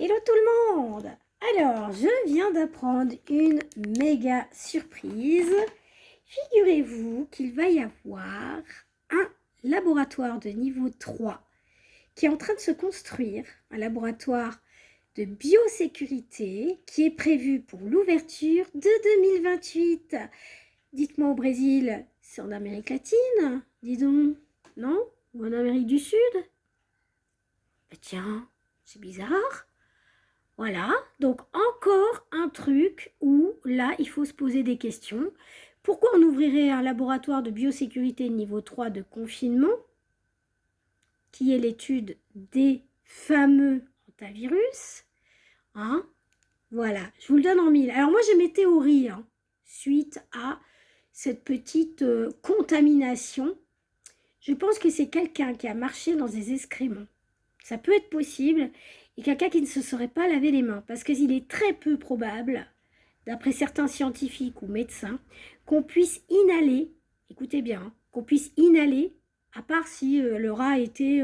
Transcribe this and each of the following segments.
Hello tout le monde! Alors, je viens d'apprendre une méga surprise. Figurez-vous qu'il va y avoir un laboratoire de niveau 3 qui est en train de se construire, un laboratoire de biosécurité qui est prévu pour l'ouverture de 2028. Dites-moi au Brésil, c'est en Amérique latine? Dis donc, non? Ou en Amérique du Sud? Bah tiens, c'est bizarre. Voilà, donc encore un truc où là, il faut se poser des questions. Pourquoi on ouvrirait un laboratoire de biosécurité niveau 3 de confinement, qui est l'étude des fameux hantavirus, hein? Voilà, je vous le donne en mille. Alors moi, j'ai mes théories suite à cette petite contamination. Je pense que c'est quelqu'un qui a marché dans des excréments. Ça peut être possible. Et quelqu'un qui ne se serait pas lavé les mains. Parce qu'il est très peu probable, d'après certains scientifiques ou médecins, qu'on puisse inhaler, écoutez bien, qu'on puisse inhaler, à part si le rat était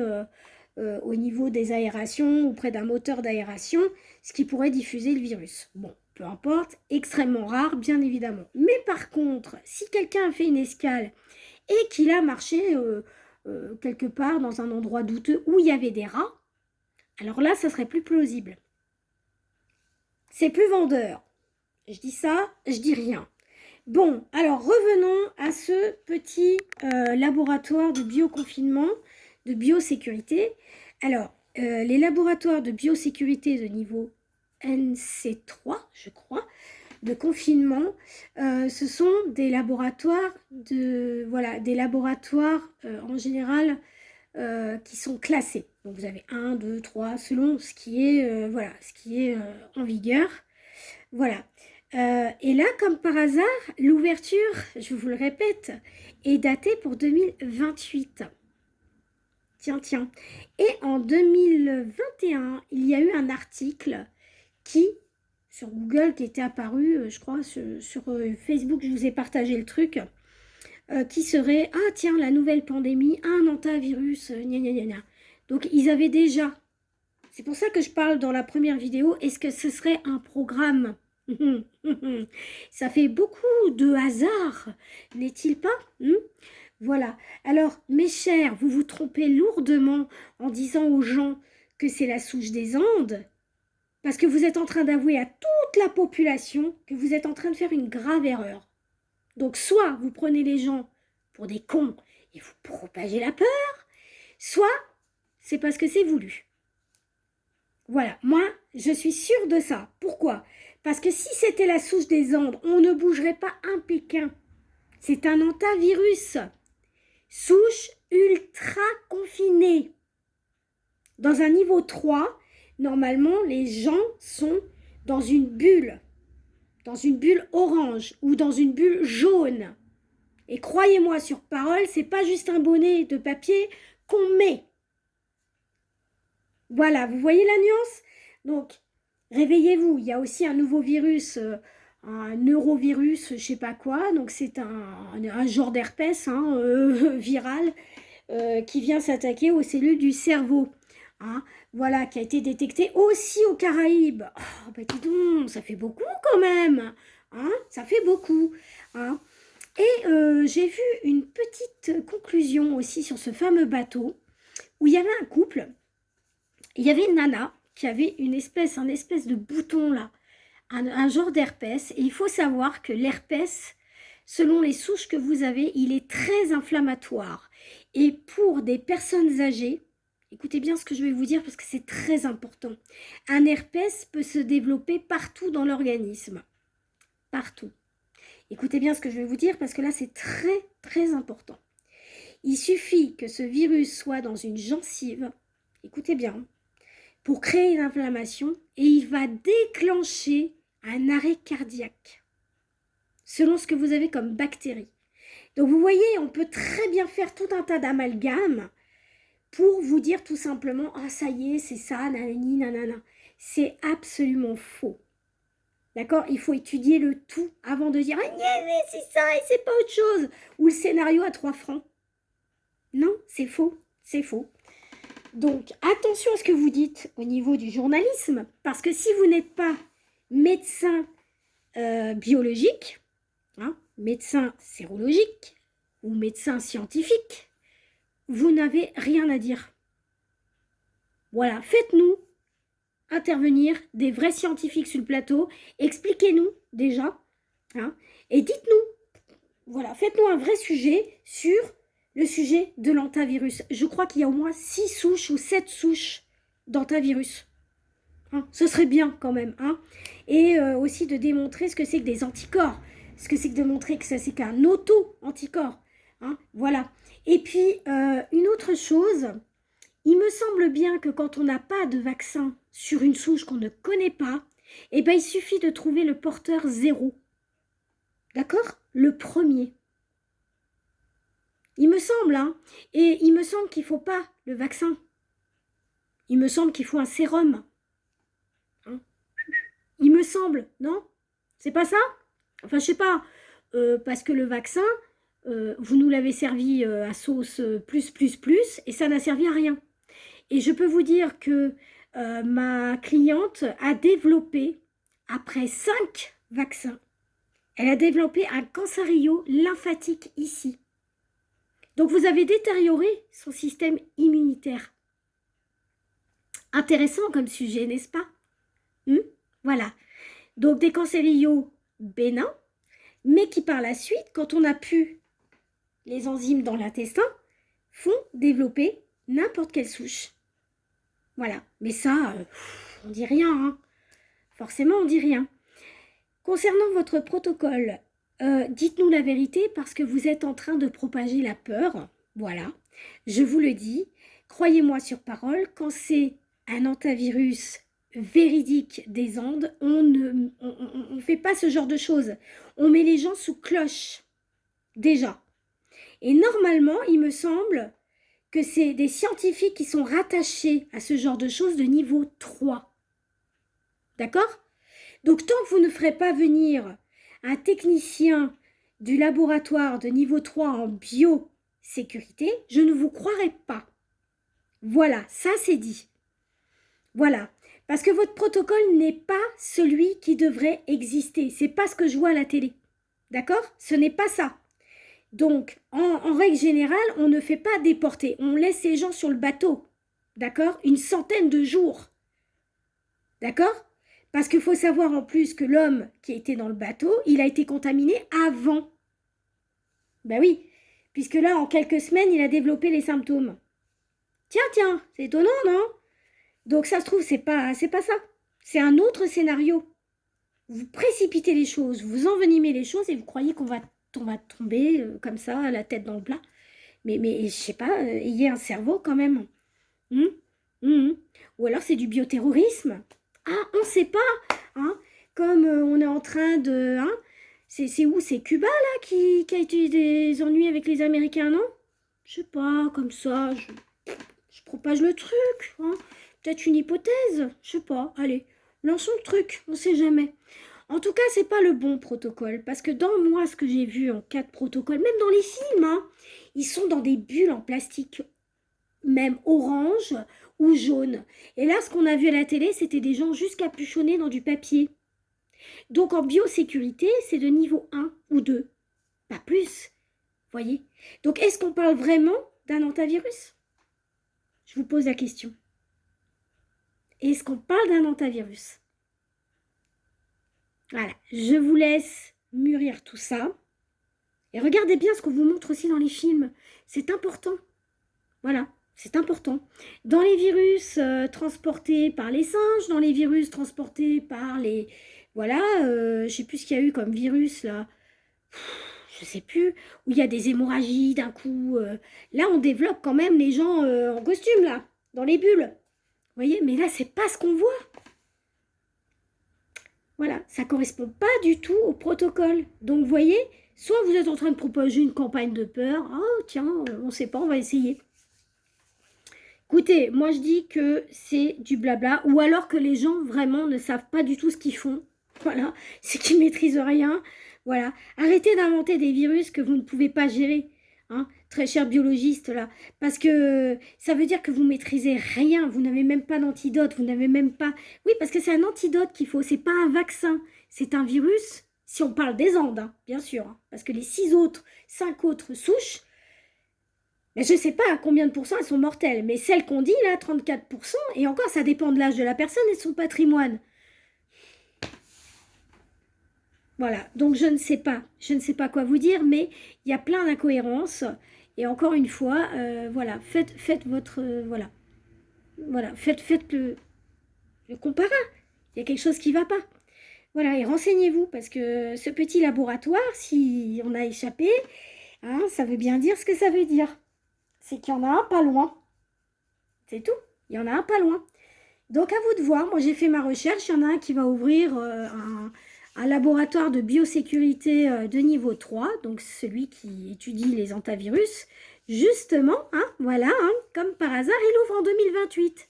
au niveau des aérations ou près d'un moteur d'aération, ce qui pourrait diffuser le virus. Bon, peu importe, extrêmement rare, bien évidemment. Mais par contre, si quelqu'un a fait une escale et qu'il a marché quelque part dans un endroit douteux où il y avait des rats, alors là, ça serait plus plausible. C'est plus vendeur. Je dis ça, je dis rien. Bon, alors revenons à ce petit laboratoire de bioconfinement, de biosécurité. Alors, les laboratoires de biosécurité de niveau NC3, je crois, de confinement, ce sont des laboratoires en général qui sont classés. Donc vous avez 1, 2, 3, selon ce qui est, en vigueur. Voilà. Et là, comme par hasard, l'ouverture, je vous le répète, est datée pour 2028. Tiens. Et en 2021, il y a eu un article sur Google, qui était apparu, je crois, sur Facebook, je vous ai partagé le truc, qui serait, ah tiens, la nouvelle pandémie, un hantavirus, gna gna gna gna. Donc ils avaient déjà, c'est pour ça que je parle dans la première vidéo, est-ce que ce serait un programme? Ça fait beaucoup de hasard, n'est-il pas? Voilà. Alors, mes chers, vous vous trompez lourdement en disant aux gens que c'est la souche des Andes, parce que vous êtes en train d'avouer à toute la population que vous êtes en train de faire une grave erreur. Donc, soit vous prenez les gens pour des cons et vous propagez la peur, soit c'est parce que c'est voulu. Voilà, moi, je suis sûre de ça. Pourquoi? Parce que si c'était la souche des Andes, on ne bougerait pas un pékin. C'est un hantavirus. Souche ultra confinée. Dans un niveau 3, normalement, les gens sont dans une bulle orange ou dans une bulle jaune. Et croyez-moi sur parole, c'est pas juste un bonnet de papier qu'on met. Voilà, vous voyez la nuance? Donc, réveillez-vous, il y a aussi un nouveau virus, un neurovirus, je sais pas quoi, donc c'est un genre d'herpès viral qui vient s'attaquer aux cellules du cerveau. Voilà, qui a été détecté aussi aux Caraïbes. Oh, bah dis donc, ça fait beaucoup quand même. Ça fait beaucoup. Et j'ai vu une petite conclusion aussi sur ce fameux bateau où il y avait un couple. Il y avait une nana qui avait un espèce de bouton là, un genre d'herpès. Et il faut savoir que l'herpès, selon les souches que vous avez, il est très inflammatoire. Et pour des personnes âgées, écoutez bien ce que je vais vous dire parce que c'est très important. Un herpès peut se développer partout dans l'organisme. Partout. Écoutez bien ce que je vais vous dire parce que là, c'est très, très important. Il suffit que ce virus soit dans une gencive, écoutez bien, pour créer une inflammation et il va déclencher un arrêt cardiaque selon ce que vous avez comme bactérie. Donc vous voyez, on peut très bien faire tout un tas d'amalgames pour vous dire tout simplement « Ah, ça y est, c'est ça, nanani, nanana ». C'est absolument faux. D'accord? Il faut étudier le tout avant de dire « Ah, c'est ça et c'est pas autre chose » ou le scénario à 3 francs. Non, c'est faux, c'est faux. Donc, attention à ce que vous dites au niveau du journalisme, parce que si vous n'êtes pas médecin biologique, hein, médecin sérologique ou médecin scientifique, vous n'avez rien à dire. Voilà, faites-nous intervenir des vrais scientifiques sur le plateau, expliquez-nous déjà, hein, et dites-nous, voilà, faites-nous un vrai sujet sur le sujet de l'hantavirus. Je crois qu'il y a au moins 6 souches ou 7 souches d'hantavirus. Hein, ce serait bien quand même. Hein. Et aussi de démontrer ce que c'est que des anticorps. Ce que c'est que de montrer que ça c'est qu'un auto-anticorps. Hein, voilà. Et puis, une autre chose, il me semble bien que quand on n'a pas de vaccin sur une souche qu'on ne connaît pas, eh ben, il suffit de trouver le porteur 0. D'accord? Le premier. Il me semble, hein. Et il me semble qu'il ne faut pas le vaccin. Il me semble qu'il faut un sérum. Hein? Il me semble, non? C'est pas ça? Enfin, je sais pas. Parce que le vaccin, vous nous l'avez servi à sauce plus, et ça n'a servi à rien. Et je peux vous dire que ma cliente a développé, après 5 vaccins, elle a développé un cancério lymphatique ici. Donc, vous avez détérioré son système immunitaire. Intéressant comme sujet, n'est-ce pas? Voilà. Donc, des cancérios bénins, mais qui par la suite, quand on a pu les enzymes dans l'intestin, font développer n'importe quelle souche. Voilà. Mais ça, on dit rien. Hein. Forcément, on dit rien. Concernant votre protocole, dites-nous la vérité parce que vous êtes en train de propager la peur. Voilà. Je vous le dis. Croyez-moi sur parole, quand c'est un hantavirus véridique des Andes, on ne fait pas ce genre de choses. On met les gens sous cloche. Déjà. Et normalement, il me semble que c'est des scientifiques qui sont rattachés à ce genre de choses de niveau 3. D'accord? Donc, tant que vous ne ferez pas venir un technicien du laboratoire de niveau 3 en biosécurité, je ne vous croirai pas. Voilà, ça c'est dit. Voilà, parce que votre protocole n'est pas celui qui devrait exister. C'est pas ce que je vois à la télé. D'accord? Ce n'est pas ça. Donc, en règle générale, on ne fait pas déporter. On laisse les gens sur le bateau. D'accord? Une centaine de jours. D'accord? Parce qu'il faut savoir en plus que l'homme qui était dans le bateau, il a été contaminé avant. Ben oui, puisque là, en quelques semaines, il a développé les symptômes. Tiens, c'est étonnant, non? Donc ça se trouve, c'est pas ça. C'est un autre scénario. Vous précipitez les choses, vous envenimez les choses et vous croyez qu'on va tomber comme ça, la tête dans le plat. Mais je sais pas, ayez un cerveau quand même. Ou alors c'est du bioterrorisme. Ah, on ne sait pas. Hein, comme on est en train de... Hein, c'est où? C'est Cuba, là, qui a eu des ennuis avec les Américains, non? Je sais pas, comme ça, je propage le truc. Hein. Peut-être une hypothèse, je sais pas. Allez, lançons le truc, on sait jamais. En tout cas, c'est pas le bon protocole. Parce que dans moi, ce que j'ai vu en cas de protocole, même dans les films, hein, ils sont dans des bulles en plastique, même orange ou jaune. Et là, ce qu'on a vu à la télé, c'était des gens juste capuchonnés dans du papier. Donc, en biosécurité, c'est de niveau 1 ou 2. Pas plus. Voyez? Donc, est-ce qu'on parle vraiment d'un hantavirus? Je vous pose la question. Est-ce qu'on parle d'un hantavirus? Voilà, je vous laisse mûrir tout ça. Et regardez bien ce qu'on vous montre aussi dans les films. C'est important. Voilà, c'est important. Dans les virus transportés par les singes, dans les virus transportés par les... Voilà, je ne sais plus ce qu'il y a eu comme virus, là. Je sais plus. Où il y a des hémorragies d'un coup. Là, on développe quand même les gens en costume, là. Dans les bulles. Vous voyez, mais là, c'est pas ce qu'on voit. Voilà, ça ne correspond pas du tout au protocole. Donc, vous voyez, soit vous êtes en train de proposer une campagne de peur. Oh, tiens, on ne sait pas, on va essayer. Écoutez, moi je dis que c'est du blabla, ou alors que les gens vraiment ne savent pas du tout ce qu'ils font. Voilà, c'est qu'ils ne maîtrisent rien. Voilà, arrêtez d'inventer des virus que vous ne pouvez pas gérer. Hein. très cher biologiste, là. Parce que ça veut dire que vous maîtrisez rien. Vous n'avez même pas d'antidote. Vous n'avez même pas... Oui, parce que c'est un antidote qu'il faut. C'est pas un vaccin. C'est un virus, si on parle des Andes, hein, bien sûr. Hein, parce que les 5 autres souches, mais je ne sais pas à combien de pourcents elles sont mortelles. Mais celles qu'on dit, là, 34%, et encore, ça dépend de l'âge de la personne et de son patrimoine. Voilà, donc je ne sais pas quoi vous dire, mais il y a plein d'incohérences. Et encore une fois, voilà, faites votre, voilà, faites le comparat. Il y a quelque chose qui ne va pas. Voilà, et renseignez-vous, parce que ce petit laboratoire, si on a échappé, hein, ça veut bien dire ce que ça veut dire. C'est qu'il y en a un pas loin. C'est tout, il y en a un pas loin. Donc à vous de voir, moi j'ai fait ma recherche, il y en a un qui va ouvrir un laboratoire de biosécurité de niveau 3, donc celui qui étudie les antivirus. Justement, hein, voilà, hein, comme par hasard, il ouvre en 2028.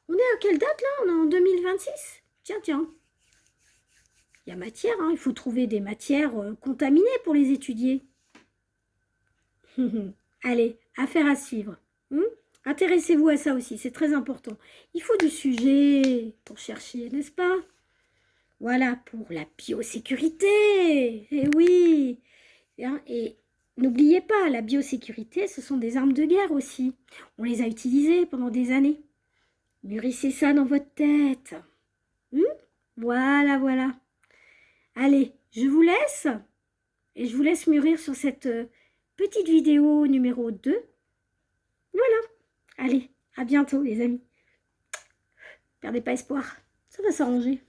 On est à quelle date là? On est en 2026? Tiens, tiens. Il y a matière, hein, il faut trouver des matières contaminées pour les étudier. Allez, affaire à suivre. Intéressez-vous à ça aussi, c'est très important. Il faut du sujet pour chercher, n'est-ce pas? Voilà, pour la biosécurité. Eh oui. Et n'oubliez pas, la biosécurité, ce sont des armes de guerre aussi. On les a utilisées pendant des années. Mûrissez ça dans votre tête. Voilà, voilà. Allez, je vous laisse. Et je vous laisse mûrir sur cette petite vidéo numéro 2. Voilà. Allez, à bientôt les amis. Perdez pas espoir. Ça va s'arranger.